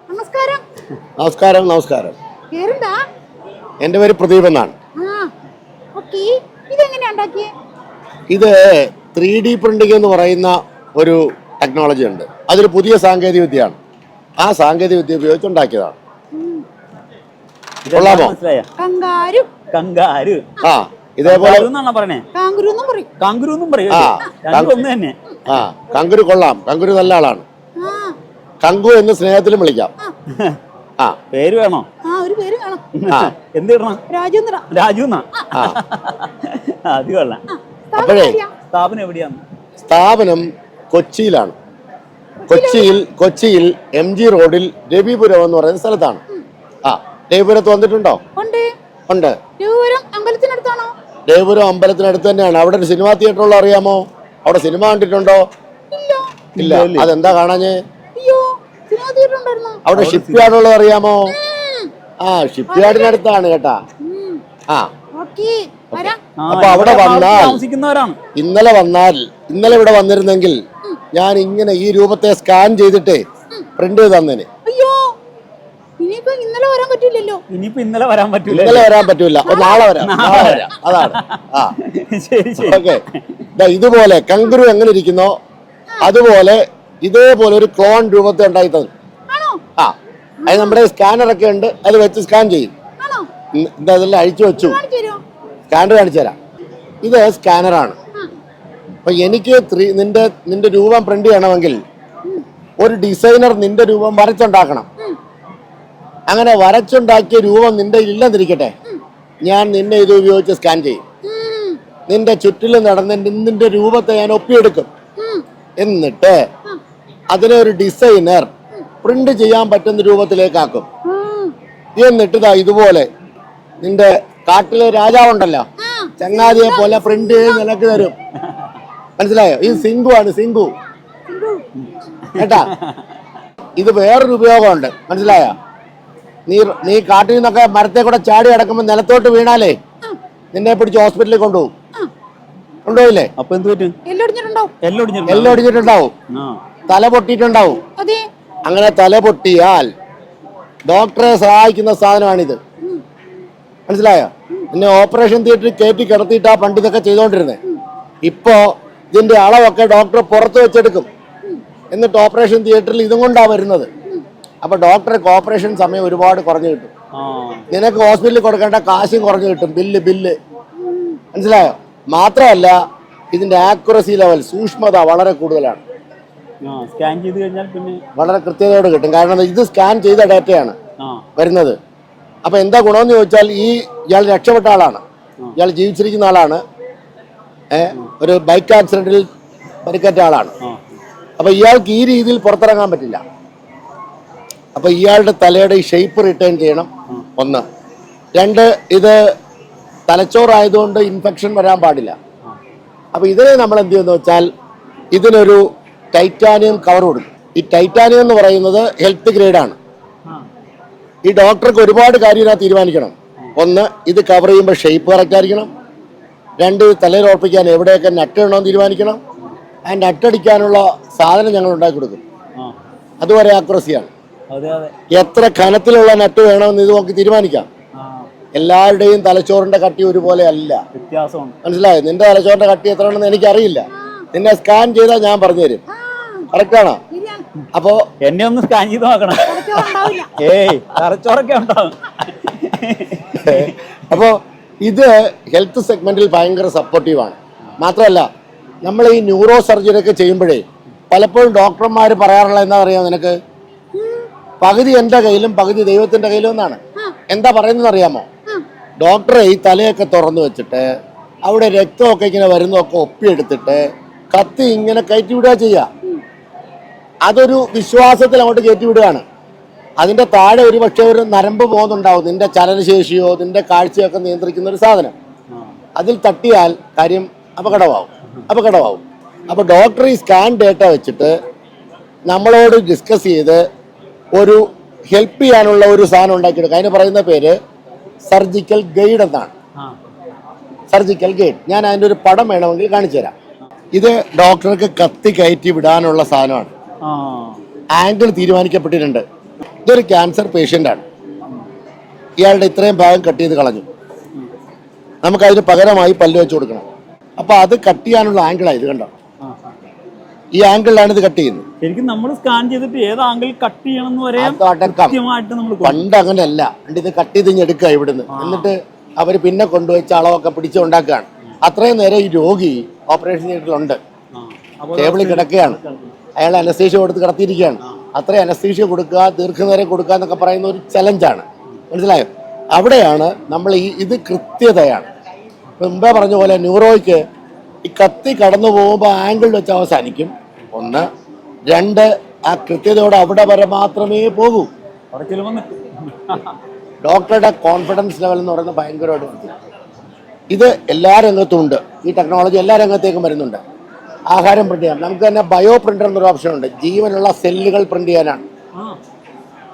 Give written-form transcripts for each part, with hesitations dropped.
നമസ്കാരം. നമസ്കാരം. നമസ്കാരം. പേരെന്താ? എൻ്റെ പേര് പ്രദീപ് എന്നാണ്. ഇത് 3D പ്രിന്റിംഗ് എന്ന് പറയുന്ന ഒരു ടെക്നോളജി ഉണ്ട്. അതൊരു പുതിയ സാങ്കേതിക വിദ്യയാണ്. ആ സാങ്കേതിക വിദ്യ ഉപയോഗിച്ചുണ്ടാക്കിയതാണ്. കൊള്ളാമോ? ആ, ഇതേപോലെ കങ്കുരു കൊള്ളാം. കങ്കുരു നല്ല ആളാണ്. കങ്കു എന്ന് സ്നേഹത്തിലും വിളിക്കാം. ആ, പേര് വേണോ? അപ്പോഴേ സ്ഥാപനം കൊച്ചിയിലാണ്. കൊച്ചിയിൽ MG റോഡിൽ രവിപുരം എന്ന് പറയുന്ന സ്ഥലത്താണ്. ആ, രവിപുരത്ത് വന്നിട്ടുണ്ടോ? ഉണ്ട്. രവിപുരം അമ്പലത്തിനടുത്ത് തന്നെയാണ്. അവിടെ ഒരു സിനിമാ തിയേറ്റർ ഉള്ള അറിയാമോ? അവിടെ സിനിമ കണ്ടിട്ടുണ്ടോ? ഇല്ല. അതെന്താ കാണാഞ്ഞേ? അവിടെ ഷിപ്പ് യാർഡ് ഉള്ളത് അറിയാമോ? ആ, ഷിപ്പ് യാർഡിനടുത്താണ് കേട്ടാ. ആ, അപ്പൊ അവിടെ വന്നാൽ ഇന്നലെ ഇവിടെ വന്നിരുന്നെങ്കിൽ ഞാൻ ഇങ്ങനെ ഈ രൂപത്തെ സ്കാൻ ചെയ്തിട്ട് പ്രിന്റ് ചെയ്ത് തന്നേനെ. ഇന്നലെ വരാൻ പറ്റൂല. നാളെ വരാം. അതാണ്. ആ, ഓക്കെ. ഇതുപോലെ കങ്കുരു എങ്ങനെ ഇരിക്കുന്നോ അതുപോലെ ഇതേപോലെ ഒരു ക്ലോൺ രൂപത്തെ ഉണ്ടാക്കി തന്നു. ആ, അത് നമ്മുടെ സ്കാനറൊക്കെ ഉണ്ട്. അത് വെച്ച് സ്കാൻ ചെയ്യും. അതെല്ലാം അഴിച്ചു വെച്ചു. സ്കാനർ കാണിച്ചു തരാം. ഇത് സ്കാനറാണ്. അപ്പൊ എനിക്ക് നിന്റെ രൂപം പ്രിന്റ് ചെയ്യണമെങ്കിൽ ഒരു ഡിസൈനർ നിന്റെ രൂപം വരച്ചുണ്ടാക്കണം. അങ്ങനെ വരച്ചുണ്ടാക്കിയ രൂപം നിന്റെ ഇല്ലെന്നിരിക്കട്ടെ, ഞാൻ നിന്നെ ഇത് ഉപയോഗിച്ച് സ്കാൻ ചെയ്യും. നിന്റെ ചുറ്റിലും നടന്ന് നിന്റെ രൂപത്തെ ഞാൻ ഒപ്പിയെടുക്കും. എന്നിട്ട് അതിനെ ഒരു ഡിസൈനർ പ്രിന്റ് ചെയ്യാൻ പറ്റുന്ന രൂപത്തിലേക്കാക്കും. എന്നിട്ട് ഇതുപോലെ നിന്റെ കാട്ടിലെ രാജാവുണ്ടല്ലോ, ചങ്ങാതിയെ പോലെ പ്രിന്റ് ചെയ്ത് നിനക്ക് തരും. മനസ്സിലായോ? ഈ സിങ്കു ആണ്. സിങ്കു കേട്ടാ. ഇത് വേറൊരു ഉപയോഗമുണ്ട്. മനസ്സിലായോ? നീ കാട്ടിൽ നിന്നൊക്കെ മരത്തെ കൂടെ ചാടി കിടക്കുമ്പോൾ നിലത്തോട്ട് വീണാലേ നിന്നെ പിടിച്ച് ഹോസ്പിറ്റലിൽ കൊണ്ടുപോകും. കൊണ്ടുപോയില്ലേ? അപ്പൊ എന്ത് പറ്റും? എല്ലൊടിഞ്ഞിട്ടുണ്ടാവും. തല പൊട്ടിയിട്ടുണ്ടാവും. അങ്ങനെ തല പൊട്ടിയാൽ ഡോക്ടറെ സഹായിക്കുന്ന സാധനമാണിത്. മനസ്സിലായോ? പിന്നെ ഓപ്പറേഷൻ തിയേറ്ററിൽ കയറ്റി കിടത്തിയിട്ടാ പണ്ട് ഇതൊക്കെ ചെയ്തോണ്ടിരുന്നത്. ഇപ്പോ ഇതിന്റെ അളവൊക്കെ ഡോക്ടർ പുറത്ത് വെച്ചെടുക്കും. എന്നിട്ട് ഓപ്പറേഷൻ തിയേറ്ററിൽ ഇതും കൊണ്ടാ വരുന്നത്. അപ്പൊ ഡോക്ടർക്ക് ഓപ്പറേഷൻ സമയം ഒരുപാട് കുറഞ്ഞു കിട്ടും. നിനക്ക് ഹോസ്പിറ്റലിൽ കൊടുക്കേണ്ട കാശും കുറഞ്ഞു കിട്ടും. ബില്ല്. മനസ്സിലായോ? മാത്രമല്ല ഇതിന്റെ ആക്യുറസി ലെവൽ, സൂക്ഷ്മത വളരെ കൂടുതലാണ്. സ്കാൻ ചെയ്ത് കഴിഞ്ഞാൽ പിന്നെ വളരെ കൃത്യതയോടെ കിട്ടും. കാരണം ഇത് സ്കാൻ ചെയ്ത ഡാറ്റയാണ് വരുന്നത്. അപ്പൊ എന്താ ഗുണമെന്ന് ചോദിച്ചാൽ ഇയാൾ രക്ഷപ്പെട്ട ആളാണ്. ഇയാൾ ജീവിച്ചിരിക്കുന്ന ആളാണ്. ഒരു ബൈക്ക് ആക്സിഡന്റിൽ പരിക്കേറ്റ ആളാണ്. അപ്പൊ ഇയാൾക്ക് ഈ രീതിയിൽ പുറത്തിറങ്ങാൻ പറ്റില്ല. അപ്പൊ ഇയാളുടെ തലയുടെ ഈ ഷേപ്പ് റിട്ടേൺ ചെയ്യണം. 1. 2, ഇത് തലച്ചോറായതുകൊണ്ട് ഇൻഫെക്ഷൻ വരാൻ പാടില്ല. അപ്പൊ ഇതിനെ നമ്മൾ എന്ത് ചെയ്യുന്ന വെച്ചാൽ ഇതിനൊരു ടൈറ്റാനിയം കവർ കൊടുക്കും. ഈ ടൈറ്റാനിയം എന്ന് പറയുന്നത് ഹെൽത്ത് ഗ്രേഡാണ്. ഈ ഡോക്ടർക്ക് ഒരുപാട് കാര്യം തീരുമാനിക്കണം. 1, ഇത് കവർ ചെയ്യുമ്പോൾ ഷേപ്പ് കറക്റ്റ് ആയിരിക്കണം. 2, തലയിൽ ഉറപ്പിക്കാൻ എവിടെയൊക്കെ നട്ട് ഇടണമെന്ന് തീരുമാനിക്കണം. ആ നട്ടടിക്കാനുള്ള സാധനം ഞങ്ങൾ ഉണ്ടാക്കി കൊടുക്കും. അതുവരെ ആക്യുറസിയാണ്. എത്ര കനത്തിലുള്ള നട്ട് വേണമെന്ന് ഇത് നോക്കി തീരുമാനിക്കാം. എല്ലാവരുടെയും തലച്ചോറിന്റെ കട്ടി ഒരുപോലെ അല്ല, വ്യത്യാസമാണ്. മനസ്സിലായോ? നിന്റെ തലച്ചോറിന്റെ കട്ടി എത്രയാണെന്ന് എനിക്കറിയില്ല. നിന്നെ സ്കാൻ ചെയ്താൽ ഞാൻ പറഞ്ഞുതരും. കറക്റ്റ് ആണോ? അപ്പോ എന്നെ ഒന്ന് സ്കാൻ ചെയ്ത് നോക്കണം. തലച്ചോറൊക്കെ ഉണ്ടാവും. അപ്പോ ഇത് ഹെൽത്ത് സെഗ്മെന്റിൽ ഭയങ്കര സപ്പോർട്ടീവാണ്. മാത്രമല്ല നമ്മൾ ഈ ന്യൂറോ സർജറി ഒക്കെ ചെയ്യുമ്പോഴേ പലപ്പോഴും ഡോക്ടർമാർ പറയാറുള്ള എന്താ അറിയാമോ നിനക്ക്? പകുതി എൻ്റെ കയ്യിലും പകുതി ദൈവത്തിന്റെ കയ്യിലും എന്നാണ്. എന്താ പറയുന്നത് അറിയാമോ? ഡോക്ടറെ ഈ തലയൊക്കെ തുറന്നു വെച്ചിട്ട് അവിടെ രക്തമൊക്കെ ഇങ്ങനെ വരുന്നതൊക്കെ ഒപ്പിയെടുത്തിട്ട് കത്തി ഇങ്ങനെ കയറ്റിവിടുക ചെയ്യുക. അതൊരു വിശ്വാസത്തിൽ അങ്ങോട്ട് കയറ്റിവിടുകയാണ്. അതിന്റെ താഴെ ഒരു പക്ഷേ ഒരു നരമ്പ് പോകുന്നുണ്ടാവും, നിന്റെ ചലനശേഷിയോ നിന്റെ കാഴ്ചയൊക്കെ നിയന്ത്രിക്കുന്ന ഒരു സാധനം. അതിൽ തട്ടിയാൽ കാര്യം അപകടമാവും. അപ്പൊ ഡോക്ടർ ഈ സ്കാൻ ഡേറ്റ വെച്ചിട്ട് നമ്മളോട് ഡിസ്കസ് ചെയ്ത് ഒരു ഹെൽപ്പ് ചെയ്യാനുള്ള ഒരു സാധനം ഉണ്ടാക്കിയെടുക്കുക. അതിന് പറയുന്ന പേര് സർജിക്കൽ ഗൈഡ് എന്നാണ്. Surgical guide. ഞാൻ അതിൻ്റെ ഒരു പടം വേണമെങ്കിൽ കാണിച്ചു തരാം. ഇത് ഡോക്ടർക്ക് കത്തി കയറ്റി വിടാനുള്ള സാധനമാണ്. ആ ആംഗിൾ തീരുമാനിക്കപ്പെട്ടിട്ടുണ്ട്. ഇതൊരു ക്യാൻസർ പേഷ്യൻ്റ് ആണ്. ഇയാളുടെ ഇത്രയും ഭാഗം കട്ട് ചെയ്ത് കളഞ്ഞു. നമുക്കതിന് പകരമായി പല്ല് വെച്ച് കൊടുക്കണം. അപ്പോൾ അത് കട്ട് ചെയ്യാനുള്ള ആംഗിളാണ് ഇത്. കണ്ടോ, ഈ ആംഗിളിലാണ് ഇത് കട്ട് ചെയ്യുന്നത്. ശരിക്കും നമ്മൾ സ്കാൻ ചെയ്തിട്ട് ഏത് ആംഗിൾ കട്ട് ചെയ്യണം എന്ന് പറയാം. പണ്ട് അങ്ങനെയല്ല. ഇത് കട്ട് ചെയ്ത് എടുക്കുക ഇവിടുന്ന്. എന്നിട്ട് അവർ പിന്നെ കൊണ്ടുവച്ച് അളവൊക്കെ പിടിച്ച് ഉണ്ടാക്കുകയാണ്. അത്രയും നേരം ഈ രോഗി ഓപ്പറേഷൻ തിയേറ്ററിലുണ്ട്, ടേബിളിൽ കിടക്കുകയാണ്. അയാൾ അനസ്തീഷ്യ കൊടുത്ത് കിടത്തിയിരിക്കുകയാണ്. അത്രയും അനസ്തീഷ്യ കൊടുക്കുക, ദീർഘനേരം കൊടുക്കുക എന്നൊക്കെ പറയുന്ന ഒരു ചലഞ്ചാണ്. മനസ്സിലായോ? അവിടെയാണ് നമ്മൾ ഇത് കൃത്യതയാണ്. മുമ്പേ പറഞ്ഞ പോലെ ന്യൂറോയ്ക്ക് ഈ കത്തി കടന്നു പോകുമ്പോൾ ആംഗിൾ വെച്ച് അവസാനിക്കും. 1, 2 ആ കൃത്യതയോടെ അവിടെ വരെ മാത്രമേ പോകൂ. ഡോക്ടറുടെ കോൺഫിഡൻസ് ലെവൽ എന്ന് പറയുന്നത് ഭയങ്കരമായിട്ട്. ഇത് എല്ലാ രംഗത്തും ഉണ്ട്. ഈ ടെക്നോളജി എല്ലാ രംഗത്തേക്കും വരുന്നുണ്ട്. ആഹാരം പ്രിന്റ് ചെയ്യാം. നമുക്ക് തന്നെ ബയോ പ്രിന്റർ എന്നൊരു ഓപ്ഷൻ ഉണ്ട്. ജീവനുള്ള സെല്ലുകൾ പ്രിന്റ് ചെയ്യാനാണ്.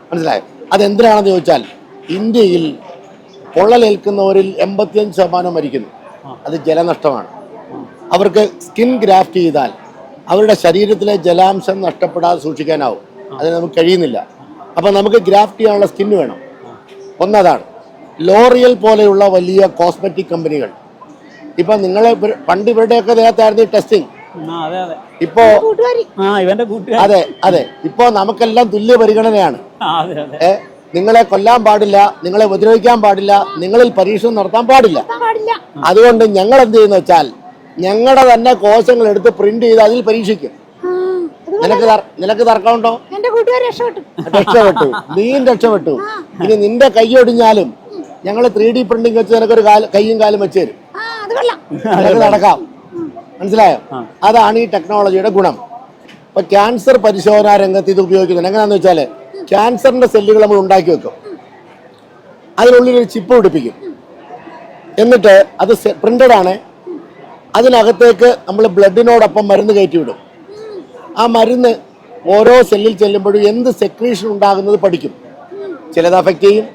മനസ്സിലായോ? അതെന്തിനാണെന്ന് ചോദിച്ചാൽ, ഇന്ത്യയിൽ പൊള്ളലേൽക്കുന്നവരിൽ 85% മരിക്കുന്നു. അത് ജലനഷ്ടമാണ്. അവർക്ക് സ്കിൻ ഗ്രാഫ്റ്റ് ചെയ്താൽ അവരുടെ ശരീരത്തിലെ ജലാംശം നഷ്ടപ്പെടാതെ സൂക്ഷിക്കാനാവും. അതിന് നമുക്ക് കഴിയുന്നില്ല. അപ്പം നമുക്ക് ഗ്രാഫ്റ്റ് ചെയ്യാനുള്ള സ്കിൻ വേണം. ഒന്നതാണ്. ലോറിയൽ പോലെയുള്ള വലിയ കോസ്മെറ്റിക് കമ്പനികൾ ഇപ്പം നിങ്ങളെ പണ്ട് ഇവരുടെയൊക്കെ ദേഹത്തായിരുന്നു ടെസ്റ്റിംഗ്. ഇപ്പോ അതെ അതെ ഇപ്പോ നമുക്കെല്ലാം തുല്യ പരിഗണനയാണ്. നിങ്ങളെ കൊല്ലാൻ പാടില്ല, നിങ്ങളെ ഉപദ്രവിക്കാൻ പാടില്ല, നിങ്ങളിൽ പരീക്ഷണം നടത്താൻ പാടില്ല. അതുകൊണ്ട് ഞങ്ങൾ എന്ത് ചെയ്യുന്ന വെച്ചാൽ ഞങ്ങളുടെ തന്നെ കോശങ്ങൾ എടുത്ത് പ്രിന്റ് ചെയ്ത് അതിൽ പരീക്ഷിക്കും. നിനക്ക് തർക്കമുണ്ടോ? രക്ഷപ്പെട്ടു, നീയും രക്ഷപ്പെട്ടു. ഇനി നിന്റെ കൈ ഒടിഞ്ഞാലും ഞങ്ങൾ 3D പ്രിന്റിംഗ് വെച്ച് നിനക്കൊരു കൈയും കാലും വെച്ച് തരും. നിനക്ക് നടക്കാം. മനസ്സിലായോ? അതാണ് ഈ ടെക്നോളജിയുടെ ഗുണം. ഇപ്പൊ ക്യാൻസർ പരിശോധനാ രംഗത്ത് ഇത് ഉപയോഗിക്കുന്നത് എങ്ങനെയാണെന്ന് വെച്ചാൽ, ക്യാൻസറിന്റെ സെല്ലുകൾ നമ്മൾ ഉണ്ടാക്കി വെക്കും, അതിനുള്ളിൽ ഒരു ചിപ്പ് പിടിപ്പിക്കും, എന്നിട്ട് അത് പ്രിന്റഡ് ആണ്. അതിനകത്തേക്ക് നമ്മൾ ബ്ലഡിനോടൊപ്പം മരുന്ന് കയറ്റി വിടും. ആ മരുന്ന് ഓരോ സെല്ലിൽ ചെല്ലുമ്പോഴും എന്ത് സെക്രീഷൻ ഉണ്ടാകുന്നത് പഠിക്കും. ചിലത് അഫക്റ്റ് ചെയ്യും,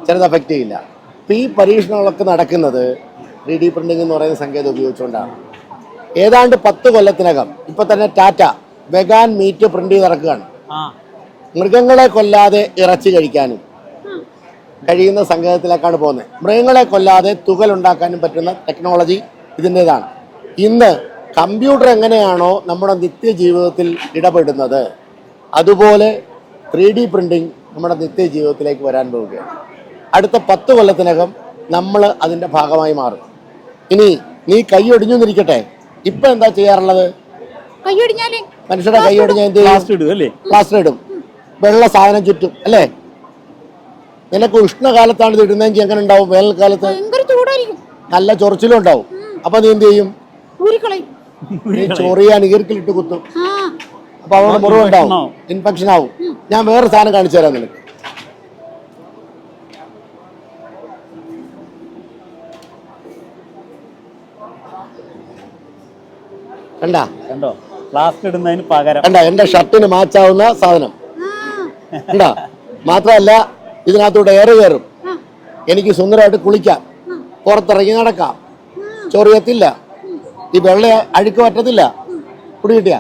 ചിലത് അഫക്റ്റ് ചെയ്യില്ല. അപ്പം ഈ പരീക്ഷണങ്ങളൊക്കെ നടക്കുന്നത് 3D പ്രിന്റിംഗ് എന്ന് പറയുന്ന സങ്കേതം ഉപയോഗിച്ചുകൊണ്ടാണ്. ഏതാണ്ട് 10 കൊല്ലത്തിനകം ഇപ്പൊ തന്നെ ടാറ്റ വെഗാൻ മീറ്റ് പ്രിന്റ് ചെയ്ത് ഇറക്കുകയാണ്. മൃഗങ്ങളെ കൊല്ലാതെ ഇറച്ചി കഴിക്കാനും കഴിയുന്ന സങ്കേതത്തിലേക്കാണ് പോകുന്നത്. മൃഗങ്ങളെ കൊല്ലാതെ തുകലുണ്ടാക്കാനും പറ്റുന്ന ടെക്നോളജി ഇതിൻ്റെതാണ്. ഇന്ന് കമ്പ്യൂട്ടർ എങ്ങനെയാണോ നമ്മുടെ നിത്യജീവിതത്തിൽ ഇടപെടുന്നത്, അതുപോലെ 3D പ്രിന്റിംഗ് നമ്മുടെ നിത്യജീവിതത്തിലേക്ക് വരാൻ പോവുകയാണ്. അടുത്ത 10 കൊല്ലത്തിനകം നമ്മൾ അതിൻ്റെ ഭാഗമായി മാറും. ഇനി നീ കൈ ഒടിഞ്ഞു എന്നിരിക്കട്ടെ, ഇപ്പൊ എന്താ ചെയ്യാറുള്ളത്? മനുഷ്യരുടെ കൈ ഒടിഞ്ഞാൽ എന്ത് ചെയ്യും? പ്ലാസ്റ്റർ ഇടും, വെള്ള സാധനം ചുറ്റും, അല്ലേ? നിനക്ക് ഉഷ്ണകാലത്താണ് ഇത് ഇടുന്നതെങ്കിൽ എങ്ങനെ ഉണ്ടാവും? വേനൽക്കാലത്ത് നല്ല ചൊറിച്ചിലും ഉണ്ടാവും. അപ്പൊ നീ എന്ത് ചെയ്യും? നീ ചൊറിയാൻ ഈർക്കിലിട്ട് കുത്തും. അപ്പൊ അവിടെ മുറിവുണ്ടാവും, ഇൻഫെക്ഷൻ ആവും. ഞാൻ വേറെ സാധനം കാണിച്ചു തരാം നിനക്ക്. കണ്ടോ പ്ലാസ്റ്റർ ഇടുന്നതിന് പകരം കണ്ട എന്റെ ഷർട്ടിന് മാച്ചാവുന്ന സാധനം കണ്ടാ. മാത്രമല്ല ഇതിനകത്തൂടെ എയർ കയറും. എനിക്ക് സുന്ദരമായിട്ട് കുളിക്കാം, പുറത്തിറങ്ങി നടക്കാം, ചൊറിയത്തില്ല, ഈ വെള്ള അഴുക്ക് പറ്റത്തില്ല. കുടി കിട്ടിയ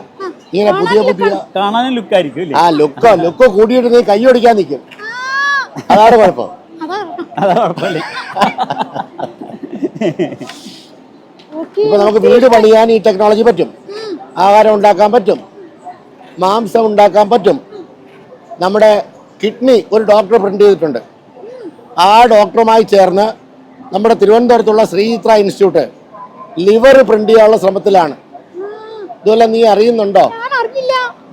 ഇങ്ങനെ പുതിയ പുതിയ കാണാനും ലുക്കായിരിക്കും. ആ ലുക്ക് കൂടിയിട്ട് നീ കൈ ഓടിക്കാൻ നിൽക്കും. അതാണ് കുഴപ്പം. ഇപ്പൊ നമുക്ക് വീട് പണിയാൻ ഈ ടെക്നോളജി പറ്റും, ആഹാരം ഉണ്ടാക്കാൻ പറ്റും, മാംസം ഉണ്ടാക്കാൻ പറ്റും. നമ്മുടെ കിഡ്നി ഒരു ഡോക്ടർ പ്രിന്റ് ചെയ്തിട്ടുണ്ട്. ആ ഡോക്ടറുമായി ചേർന്ന് നമ്മുടെ തിരുവനന്തപുരത്തുള്ള ശ്രീചിത്ര ഇൻസ്റ്റിറ്റ്യൂട്ട് ലിവർ പ്രിന്റ് ചെയ്യാനുള്ള ശ്രമത്തിലാണ്. ഇതുപോലെ നീ അറിയുന്നുണ്ടോ?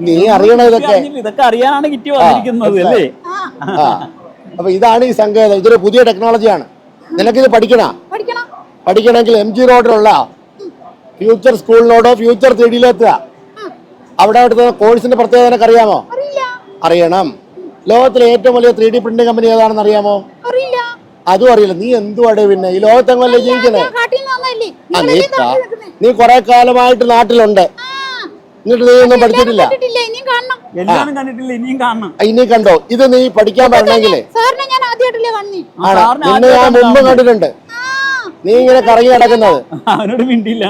നീ അറിയണ ഇതൊക്കെ അറിയാനാണ് കിറ്റ് വന്നിരിക്കുന്നത് അല്ലേ? അപ്പൊ ഇതാണ് ഈ സങ്കേതം. ഇതൊരു പുതിയ ടെക്നോളജിയാണ്. നിനക്കിത് പഠിക്കണമെങ്കിൽ MG റോഡിലുള്ള ഫ്യൂച്ചർ സ്കൂളിനോടോ ഫ്യൂച്ചർ 3Dയിലോ എത്തുക. അവിടെ അവിടുത്തെ കോഴ്സിന്റെ പ്രത്യേകത നിനക്ക് അറിയാമോ? അറിയണം. ലോകത്തിലെ ഏറ്റവും വലിയ 3D പ്രിന്റിംഗ് കമ്പനി ഏതാണെന്ന് അറിയാമോ? അതും അറിയില്ല. നീ എന്തുവാടേ പിന്നെ ഈ ലോകത്തെങ്ങല്ലേ ജീവിക്കണേ? നീ കുറെ കാലമായിട്ട് നാട്ടിലുണ്ട്, എന്നിട്ട് നീ ഒന്നും പഠിച്ചിട്ടില്ല. ഇനി കണ്ടോ? ഇത് നീ പഠിക്കാൻ പറഞ്ഞെങ്കിലേ നിന്നെ ഞാൻ മുമ്പ് കണ്ടിട്ടുണ്ട്. നീ ഇങ്ങനെ കറങ്ങി നടക്കുന്നത്. അവനോട് മിണ്ടില്ല.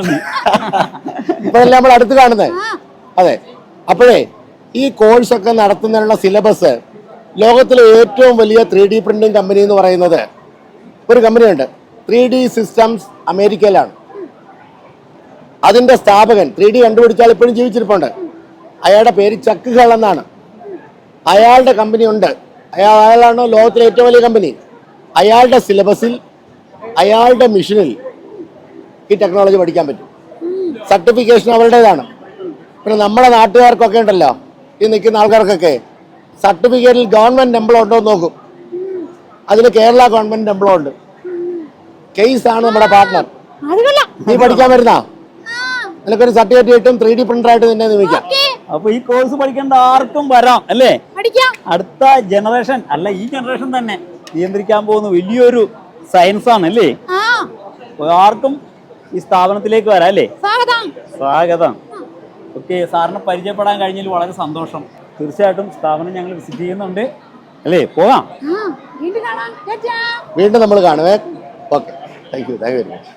ഇപ്പോഴല്ലേ നമ്മൾ അടുത്ത് കാണുന്നത്. ആ അതെ. അപ്പോഴേ ഈ കോഴ്സൊക്കെ നടത്തുന്നതിനുള്ള സിലബസ് ലോകത്തിലെ ഏറ്റവും വലിയ 3D പ്രിന്റിംഗ് കമ്പനി എന്ന് പറയുന്നത് ഒരു കമ്പനിയുണ്ട്, 3D സിസ്റ്റംസ്, അമേരിക്കയിലാണ്. അതിന്റെ സ്ഥാപകൻ 3D കണ്ടുപിടിച്ചാൽ ഇപ്പോഴും ജീവിച്ചിരിപ്പുണ്ട്. അയാളുടെ പേര് ചക്ക് ഹൾ എന്നാണ്. അയാളുടെ കമ്പനി ഉണ്ട്. അയാളാണ് ലോകത്തിലെ ഏറ്റവും വലിയ കമ്പനി. അയാളുടെ സിലബസിൽ, അയാളുടെ മിഷനിൽ ഈ ടെക്നോളജി പഠിക്കാൻ പറ്റും. സർട്ടിഫിക്കേഷൻ അവരുടേതാണ്. പിന്നെ നമ്മുടെ നാട്ടുകാർക്കൊക്കെ ഉണ്ടല്ലോ, ഈ നിൽക്കുന്ന ആൾക്കാർക്കൊക്കെ സർട്ടിഫിക്കറ്റിൽ ഗവൺമെന്റ് എംപ്ലോ ഉണ്ടോ എന്ന് നോക്കും. അതിൽ കേരള ഗവൺമെന്റ് എംപ്ലോ ഉണ്ട്. കേസാണ് നമ്മുടെ പാർട്ട്ണർ. അത് കൊള്ളാം. നീ പഠിക്കാൻ വരുന്ന ആ നിനക്കൊരു സർട്ടിഫിക്കറ്റ് കിട്ടും, 3D പ്രിന്ററായിട്ട് നിന്നെ നിയമിക്കാം. ഓക്കേ, അപ്പൊ ഈ കോഴ്സ് പഠിക്കേണ്ട ആർക്കും വരാം അല്ലേ? പഠിക്കാം. അടുത്ത ജനറേഷൻ അല്ല, ഈ ജനറേഷൻ തന്നെ നിയന്ത്രിക്കാൻ പോകുന്ന വലിയൊരു സയൻസ് ആണ് അല്ലേ? ആ അപ്പൊ ആർക്കും ഈ സ്ഥാപനത്തിലേക്ക് വരാം അല്ലേ? സ്വാഗതം. സ്വാഗതം. ഓക്കെ, സാറിനെ പരിചയപ്പെടാൻ കഴിഞ്ഞതിൽ വളരെ സന്തോഷം. തീർച്ചയായിട്ടും സ്ഥാപനം ഞങ്ങൾ വിസിറ്റ് ചെയ്യുന്നുണ്ട് അല്ലേ? പോകാം. ആ വീണ്ടും കാണാം. ചേച്ചാ വീണ്ടും നമ്മൾ കാണുവേ. Okay, thank you very much.